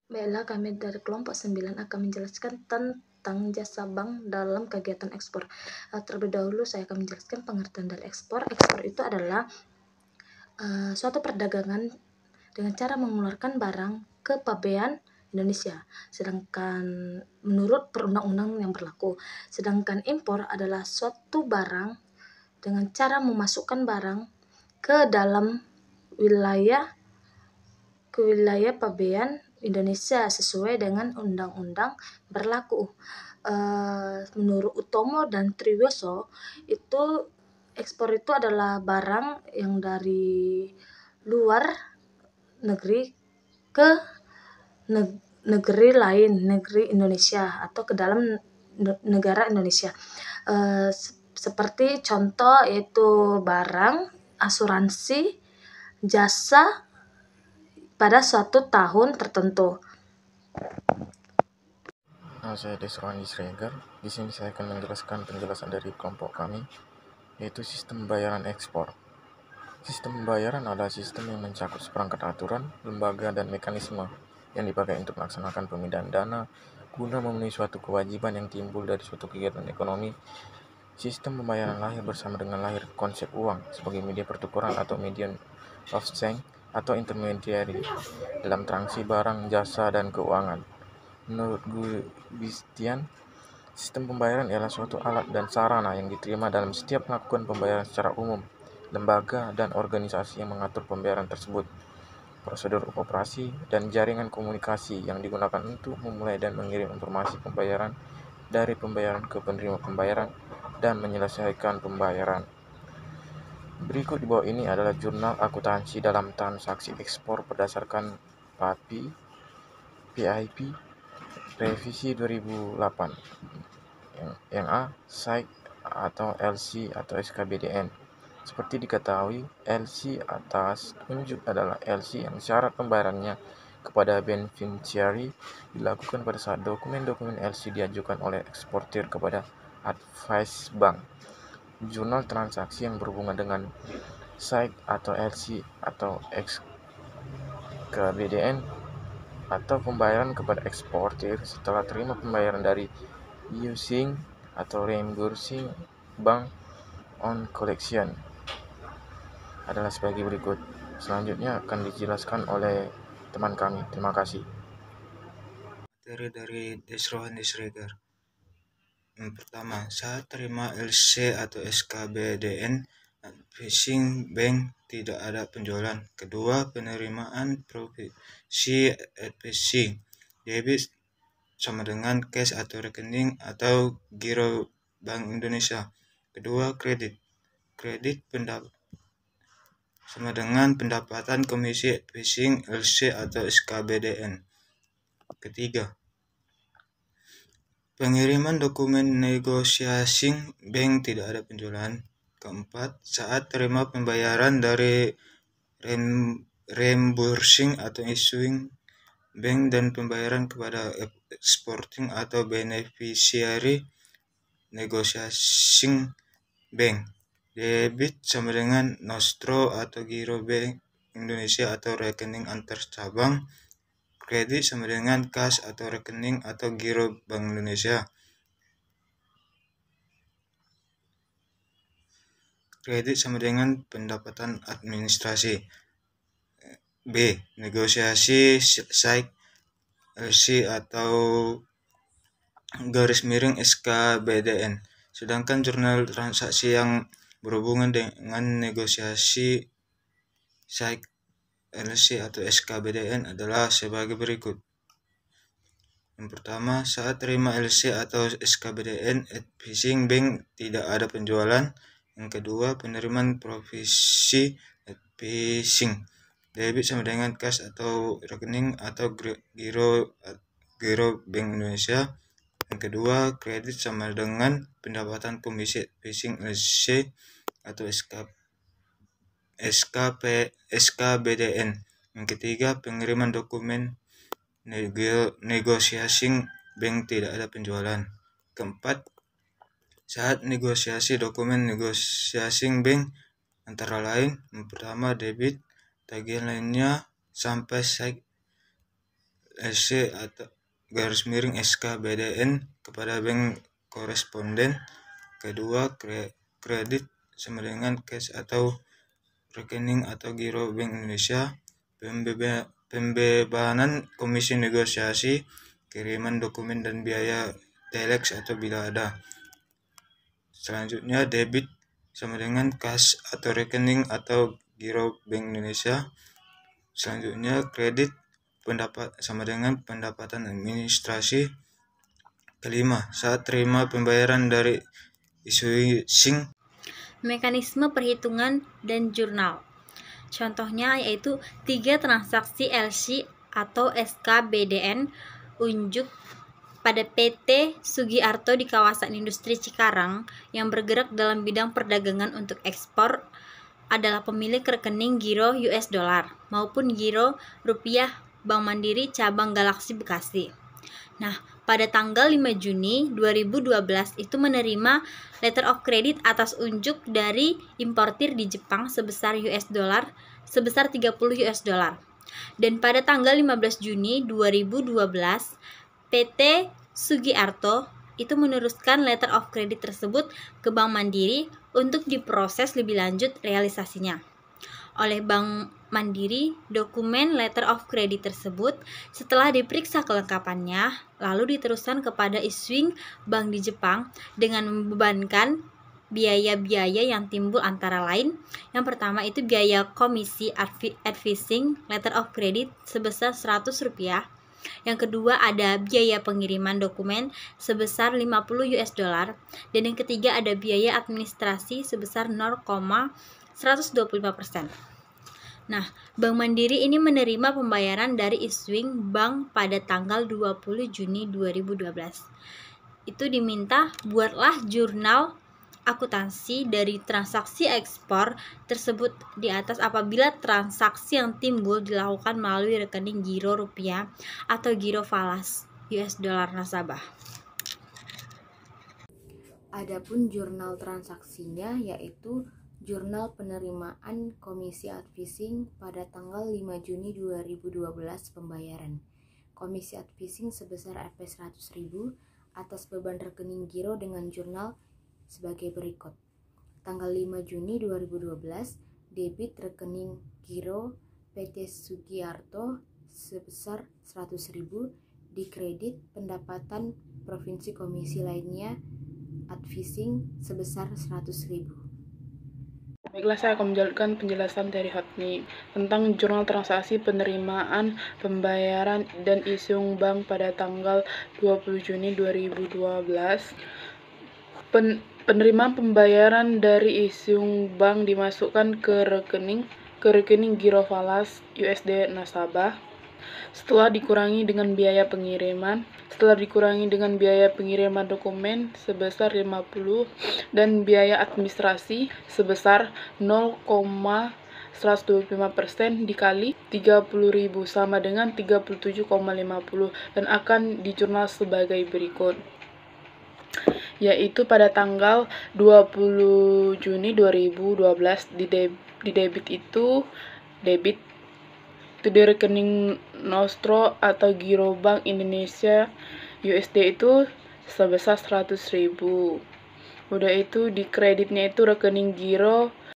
Baiklah, kami dari kelompok 9 akan menjelaskan tentang jasa bank dalam kegiatan ekspor. Terlebih dahulu saya akan menjelaskan pengertian dari ekspor. Ekspor itu adalah suatu perdagangan dengan cara mengeluarkan barang ke pabean Indonesia, sedangkan menurut perundang-undang yang berlaku. Sedangkan impor adalah suatu barang dengan cara memasukkan barang ke dalam wilayah pabean Indonesia sesuai dengan undang-undang berlaku. Menurut Utomo dan Triyoso, itu ekspor itu adalah barang yang dari luar negeri ke negeri lain, negeri Indonesia atau ke dalam negara Indonesia. Seperti contoh yaitu barang, asuransi, jasa pada suatu tahun tertentu. Saya Desron Disregar. Di sini saya akan menjelaskan penjelasan dari kelompok kami, yaitu sistem pembayaran ekspor. Sistem pembayaran adalah sistem yang mencakup seperangkat aturan, lembaga, dan mekanisme yang dipakai untuk melaksanakan pemindahan dana guna memenuhi suatu kewajiban yang timbul dari suatu kegiatan ekonomi. Sistem pembayaran lahir bersama dengan lahir konsep uang sebagai media pertukaran atau medium of exchange atau intermediary dalam transaksi barang, jasa, dan keuangan. Menurut Gustian, sistem pembayaran ialah suatu alat dan sarana yang diterima dalam setiap melakukan pembayaran secara umum. Lembaga dan organisasi yang mengatur pembayaran tersebut, prosedur operasi, dan jaringan komunikasi yang digunakan untuk memulai dan mengirim informasi pembayaran dari pembayaran ke penerima pembayaran dan menyelesaikan pembayaran. Berikut di bawah ini adalah jurnal akuntansi dalam transaksi ekspor berdasarkan PIP revisi 2008. Yang A, SAIC atau LC atau SKBDN. Seperti diketahui, LC atas unjuk adalah LC yang syarat pembayarannya kepada beneficiary dilakukan pada saat dokumen-dokumen LC diajukan oleh eksportir kepada advice bank. Jurnal transaksi yang berhubungan dengan SAIC atau LC atau SKBDN atau pembayaran kepada eksportir setelah terima pembayaran dari using atau reimbursing bank on collection adalah sebagai berikut. Selanjutnya akan dijelaskan oleh teman kami. Terima kasih. Materi dari Desron Disregar. Yang pertama, saat terima LC atau SKBDN, advising bank tidak ada penjualan. Kedua, penerimaan provisi advising debit sama dengan cash atau rekening atau giro Bank Indonesia. Kedua, kredit sama dengan pendapatan komisi advising LC atau SKBDN. Ketiga, pengiriman dokumen negosiasi bank tidak ada penjualan. Keempat, saat terima pembayaran dari reimbursing atau issuing bank dan pembayaran kepada exporting atau beneficiary negosiasi bank. Debit sama dengan nostro atau giro bank Indonesia atau rekening antar cabang. Kredit sama dengan kas atau rekening atau giro Bank Indonesia. Kredit sama dengan pendapatan administrasi. B. Negosiasi SAIC LC atau garis miring SKBDN. Sedangkan jurnal transaksi yang berhubungan dengan negosiasi SAIC LC atau SKBDN adalah sebagai berikut. Yang pertama, saat terima LC atau SKBDN, advising bank tidak ada penjualan. Yang kedua, penerimaan provisi advising debit sama dengan kas atau rekening atau giro Bank Indonesia. Yang kedua, kredit sama dengan pendapatan komisi advising LC atau SKBDN. Yang ketiga, pengiriman dokumen negosiasi bank tidak ada penjualan. Keempat, saat negosiasi dokumen negosiasi bank antara lain, yang pertama debit, tagihan lainnya sampai LC atau _SK_BDN kepada bank koresponden. Kedua, kredit sama dengan cash atau rekening atau giro Bank Indonesia. Pembebanan komisi negosiasi, kiriman dokumen dan biaya telex atau bila ada. Selanjutnya, debit sama dengan kas atau rekening atau giro Bank Indonesia. Selanjutnya, kredit sama dengan pendapatan administrasi. Kelima, saat terima pembayaran dari issuing. Mekanisme perhitungan dan jurnal. Contohnya yaitu 3 transaksi LC atau SK_BDN unjuk pada PT Sugiarto di kawasan industri Cikarang yang bergerak dalam bidang perdagangan untuk ekspor adalah pemilik rekening giro US dollar maupun giro rupiah Bank Mandiri cabang Galaksi Bekasi. Nah, pada tanggal 5 Juni 2012 itu menerima letter of credit atas unjuk dari importir di Jepang sebesar US dollar sebesar 30 US dollar. Dan pada tanggal 15 Juni 2012 PT Sugiarto itu meneruskan letter of credit tersebut ke Bank Mandiri untuk diproses lebih lanjut realisasinya. Oleh Bank Mandiri, dokumen letter of credit tersebut setelah diperiksa kelengkapannya lalu diteruskan kepada issuing bank di Jepang dengan membebankan biaya-biaya yang timbul antara lain. Yang pertama itu biaya komisi advising letter of credit sebesar Rp100. Yang kedua ada biaya pengiriman dokumen sebesar 50 US dollar dan yang ketiga ada biaya administrasi sebesar 0,125%. Nah, Bank Mandiri ini menerima pembayaran dari issuing bank pada tanggal 20 Juni 2012. Itu diminta buatlah jurnal akuntansi dari transaksi ekspor tersebut di atas apabila transaksi yang timbul dilakukan melalui rekening giro rupiah atau giro falas US dollar nasabah. Adapun jurnal transaksinya yaitu Jurnal Penerimaan Komisi Advising pada tanggal 5 Juni 2012 pembayaran Komisi Advising sebesar Rp 100.000 atas beban rekening giro dengan jurnal sebagai berikut. Tanggal 5 Juni 2012 debit rekening giro PT Sugiarto sebesar 100.000 dikredit pendapatan provinsi komisi lainnya advising sebesar 100.000. Baiklah, saya akan menjalankan penjelasan dari Hotmi tentang jurnal transaksi penerimaan pembayaran dan issuing bank pada tanggal 20 Juni 2012. Penerimaan pembayaran dari issuing bank dimasukkan ke rekening giro falas USD nasabah setelah dikurangi dengan biaya pengiriman dokumen sebesar 50 dan biaya administrasi sebesar 0,125% dikali 30.000 sama dengan 37,50 dan akan dijurnal sebagai berikut, yaitu pada tanggal 20 Juni 2012 di debit itu di rekening Nostro atau Giro Bank Indonesia USD itu sebesar 100.000. Udah itu di kreditnya itu rekening giro